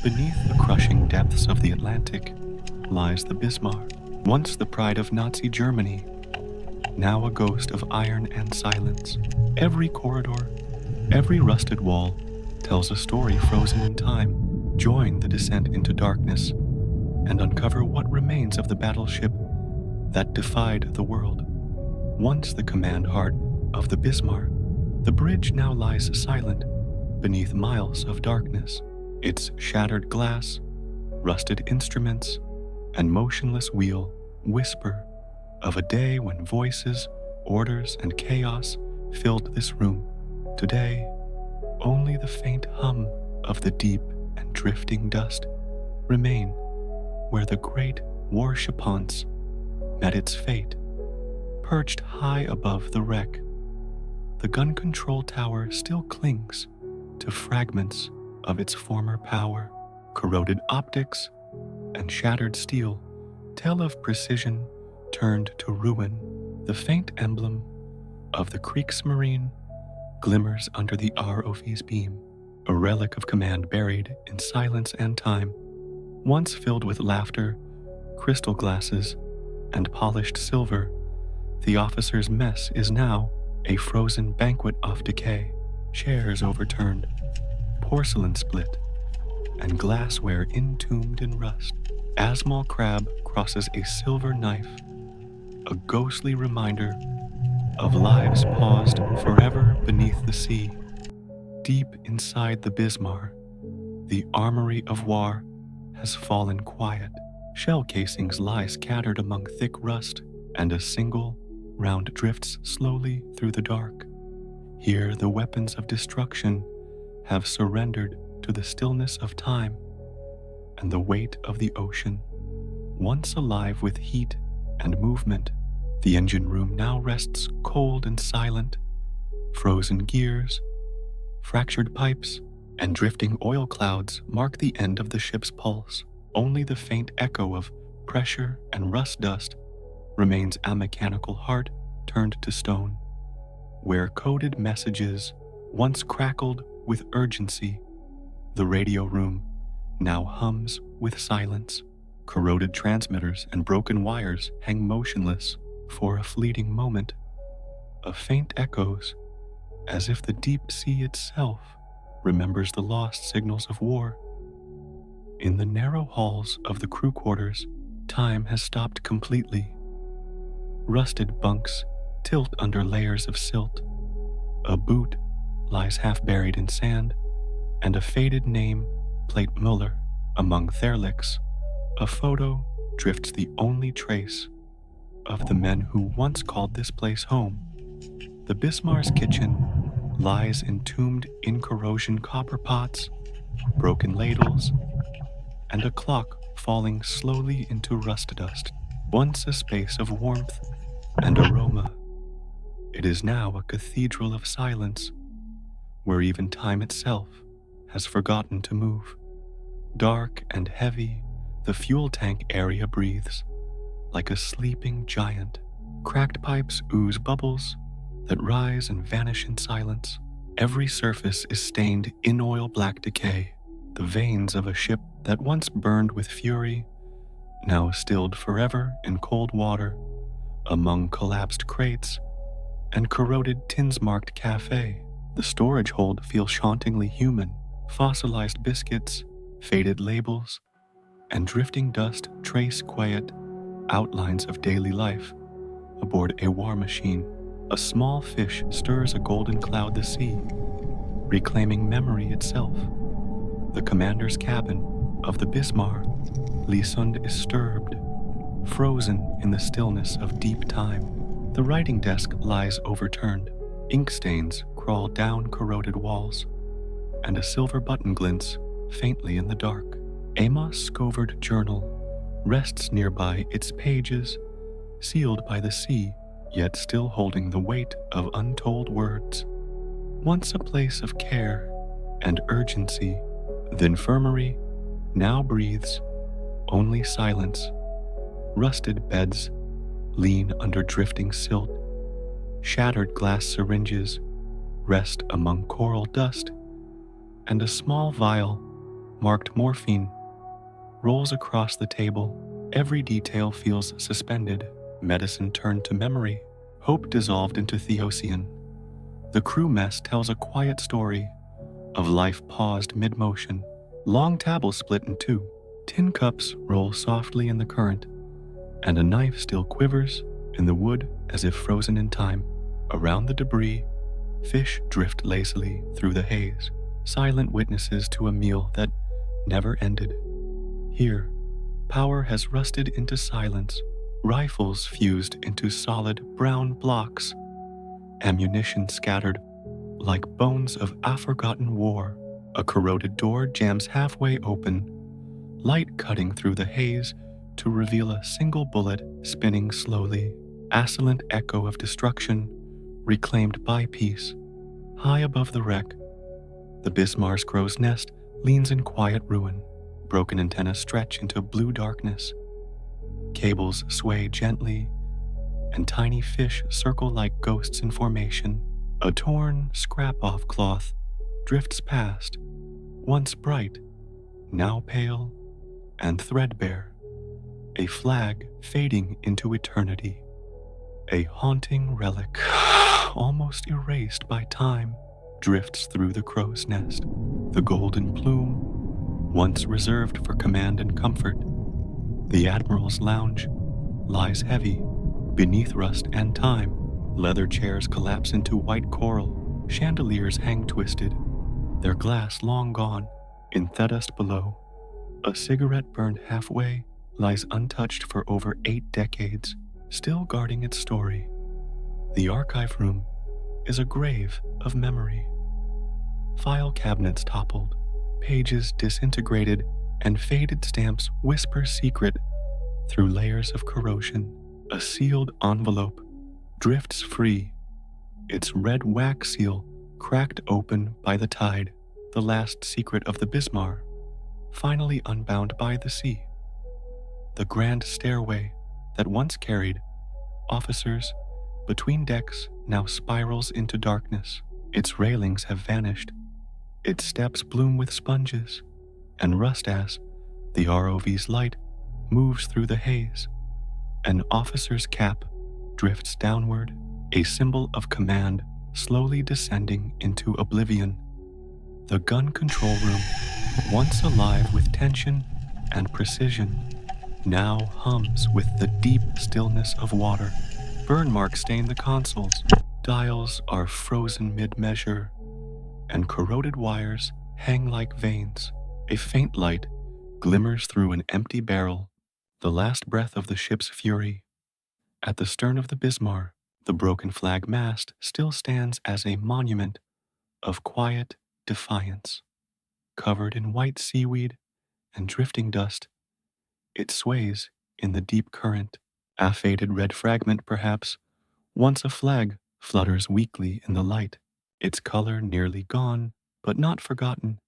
Beneath the crushing depths of the Atlantic lies the Bismarck, once the pride of Nazi Germany, now a ghost of iron and silence. Every corridor, every rusted wall tells a story frozen in time. Join the descent into darkness and uncover what remains of the battleship that defied the world. Once the command heart of the Bismarck, the bridge now lies silent beneath miles of darkness. Its shattered glass, rusted instruments, and motionless wheel whisper of a day when voices, orders, and chaos filled this room. Today, only the faint hum of the deep and drifting dust remain where the great warship haunts met its fate. Perched high above the wreck, the gun control tower still clings to fragments of its former power. Corroded optics and shattered steel tell of precision turned to ruin. The faint emblem of the Kriegsmarine glimmers under the ROV's beam, a relic of command buried in silence and time. Once filled with laughter, crystal glasses, and polished silver, the officer's mess is now a frozen banquet of decay. Chairs overturned, porcelain split, and glassware entombed in rust. Asmal crab crosses a silver knife, a ghostly reminder of lives paused forever beneath the sea. Deep inside the Bismarck, the armory of war has fallen quiet. Shell casings lie scattered among thick rust, and a single round drifts slowly through the dark. Here the weapons of destruction have surrendered to the stillness of time and the weight of the ocean. Once alive with heat and movement, the engine room now rests cold and silent. Frozen gears, fractured pipes, and drifting oil clouds mark the end of the ship's pulse. Only the faint echo of pressure and rust dust remains, a mechanical heart turned to stone. Where coded messages once crackled with urgency, the radio room now hums with silence. Corroded transmitters and broken wires hang motionless for a fleeting moment, of faint echoes, as if the deep sea itself remembers the lost signals of war. In the narrow halls of the crew quarters, time has stopped completely. Rusted bunks tilt under layers of silt. A boot lies half buried in sand, and a faded name plate Muller among derlicts. A photo drifts, the only trace of the men who once called this place home. The Bismarck's kitchen lies entombed in corrosion copper pots, broken ladles, and a clock falling slowly into rust dust. Once a space of warmth and aroma, it is now a cathedral of silence, where even time itself has forgotten to move. Dark and heavy, the fuel tank area breathes like a sleeping giant. Cracked pipes ooze bubbles that rise and vanish in silence. Every surface is stained in oil black decay, the veins of a ship that once burned with fury, now stilled forever in cold water, among collapsed crates and corroded tins-marked cafe. The storage hold feels hauntingly human. Fossilized biscuits, faded labels, and drifting dust trace quiet outlines of daily life aboard a war machine. A small fish stirs a golden cloud the sea, reclaiming memory itself. The commander's cabin of the Bismarck, Lisund, is disturbed, frozen in the stillness of deep time. The writing desk lies overturned. Ink stains crawl down corroded walls, and a silver button glints faintly in the dark. Amos' scovered journal rests nearby, its pages sealed by the sea, yet still holding the weight of untold words. Once a place of care and urgency, the infirmary now breathes only silence. Rusted beds lean under drifting silt. Shattered glass syringes rest among coral dust, and a small vial marked morphine rolls across the table. Every detail feels suspended. Medicine turned to memory. Hope dissolved into Theocean. The crew mess tells a quiet story of life paused mid-motion. Long tables split in two. Tin cups roll softly in the current, and a knife still quivers in the wood as if frozen in time. Around the debris, fish drift lazily through the haze, silent witnesses to a meal that never ended. Here, power has rusted into silence, rifles fused into solid brown blocks, ammunition scattered like bones of a forgotten war. A corroded door jams halfway open, light cutting through the haze to reveal a single bullet spinning slowly, assailant echo of destruction reclaimed by peace. High above the wreck, the Bismarck's crow's nest leans in quiet ruin. Broken antennas stretch into blue darkness. Cables sway gently, and tiny fish circle like ghosts in formation. A torn, scrap-off cloth drifts past, once bright, now pale and threadbare. A flag fading into eternity. A haunting relic, almost erased by time, drifts through the crow's nest. The golden plume, once reserved for command and comfort, the Admiral's lounge, lies heavy beneath rust and time. Leather chairs collapse into white coral. Chandeliers hang twisted, their glass long gone. In the dust below, a cigarette burned halfway lies untouched for over 8 decades, still guarding its story. The archive room is a grave of memory. File cabinets toppled, pages disintegrated, and faded stamps whisper secret through layers of corrosion. A sealed envelope drifts free, its red wax seal cracked open by the tide, the last secret of the Bismarck, finally unbound by the sea. The grand stairway that once carried officers between decks now spirals into darkness. Its railings have vanished, its steps bloom with sponges and rust as the ROV's light moves through the haze. An officer's cap drifts downward, a symbol of command slowly descending into oblivion. The gun control room, once alive with tension and precision, now hums with the deep stillness of water. Burn marks stain the consoles. Dials are frozen mid-measure, and corroded wires hang like veins. A faint light glimmers through an empty barrel, the last breath of the ship's fury. At the stern of the Bismarck, the broken flag mast still stands as a monument of quiet defiance. Covered in white seaweed and drifting dust, it sways in the deep current. A faded red fragment, perhaps, once a flag, flutters weakly in the light, its color nearly gone, but not forgotten.